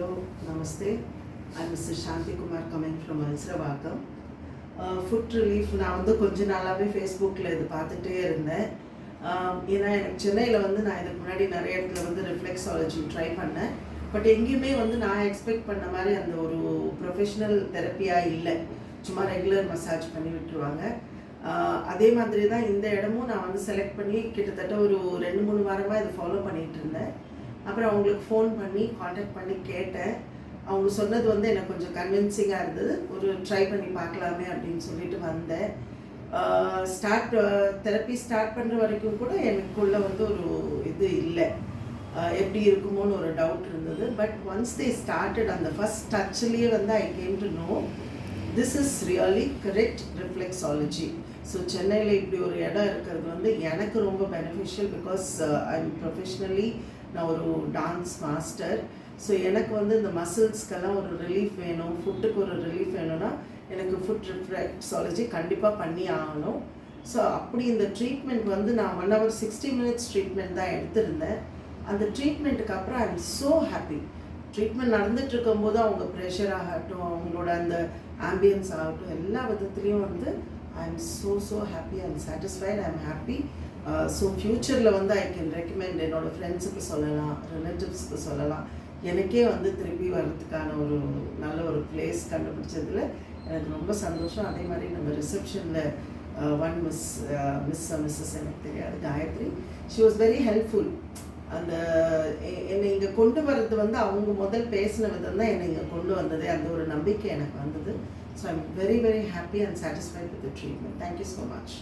Hello, Namaste. I'm Mrs. Shanti Kumar coming from Alsravakam. Food relief நான் வந்து கொஞ்ச நாளாகவே ஃபேஸ்புக்கில் இது பார்த்துட்டே இருந்தேன். ஏன்னா எனக்கு சென்னையில் வந்து நான் இதுக்கு முன்னாடி நிறைய இடத்துல வந்து ரிஃப்ளெக்ஸாலஜி ட்ரை பண்ணேன். பட் எங்கேயுமே வந்து நான் எக்ஸ்பெக்ட் பண்ண மாதிரி அந்த ஒரு ப்ரொஃபஷ்னல் தெரப்பியாக இல்லை. சும்மா ரெகுலர் மசாஜ் பண்ணி விட்டுருவாங்க. அதே மாதிரி தான் இந்த இடமும் நான் வந்து செலக்ட் பண்ணி கிட்டத்தட்ட ஒரு 2-3 வாரமாக இதை ஃபாலோ பண்ணிகிட்டு இருந்தேன். அப்புறம் அவங்களுக்கு ஃபோன் பண்ணி காண்டாக்ட் பண்ணி கேட்டேன். அவங்க சொன்னது வந்து எனக்கு கொஞ்சம் கன்வின்சிங்காக இருந்தது. ஒரு ட்ரை பண்ணி பார்க்கலாமே அப்படின்னு சொல்லிட்டு வந்தேன். தெரப்பி ஸ்டார்ட் பண்ணுற வரைக்கும் கூட எனக்குள்ளே வந்து ஒரு இது இல்லை, எப்படி இருக்குமோன்னு ஒரு டவுட் இருந்தது. பட் ஒன்ஸ் தே ஸ்டார்டட் அந்த ஃபஸ்ட் டச்லேயே வந்து I came to know this is really correct reflexology. So சென்னையில் இப்படி ஒரு இடம் இருக்கிறது வந்து எனக்கு ரொம்ப beneficial. Because I am professionally நான் ஒரு டான்ஸ் மாஸ்டர். ஸோ எனக்கு வந்து இந்த மசில்ஸ்க்கெல்லாம் ஒரு ரிலீஃப் வேணும், ஃபுட்டுக்கு ஒரு ரிலீஃப் வேணும்னா எனக்கு ஃபுட் ரிஃப்ளெக்ஸாலஜி கண்டிப்பாக பண்ணி ஆகணும். ஸோ அப்படி இந்த ட்ரீட்மெண்ட் வந்து நான் 1 hour 60 minutes ட்ரீட்மெண்ட் தான் எடுத்திருந்தேன். அந்த ட்ரீட்மெண்ட்டுக்கு அப்புறம் I am so happy. Treatment நடந்துட்டு இருக்கும்போது அவங்க ப்ரெஷர் ஆகட்டும், அவங்களோட அந்த ஆம்பியன்ஸ் ஆகட்டும், எல்லா விதத்துலேயும் வந்து I am so happy, I am satisfied, I am happy. So ஃப்யூச்சரில் வந்து ஐ கேன் ரெக்கமெண்ட் என்னோடய ஃப்ரெண்ட்ஸுக்கு சொல்லலாம், ரிலேட்டிவ்ஸ்க்கு சொல்லலாம். எனக்கே வந்து திருப்பி வர்றதுக்கான ஒரு நல்ல ஒரு பிளேஸ் கண்டுபிடிச்சதில் எனக்கு ரொம்ப சந்தோஷம். அதே மாதிரி நம்ம ரிசப்ஷனில் ஒன் மிஸ்ஸஸ் எனக்கு தெரியாது, Gayathri, she was very helpful. அந்த என்னை இங்கே கொண்டு வர்றது வந்து அவங்க முதல் பேசின விதம் தான் என்னை இங்கே கொண்டு வந்தது. அந்த ஒரு நம்பிக்கை எனக்கு வந்தது. So I am very happy and satisfied with the treatment. Thank you so much.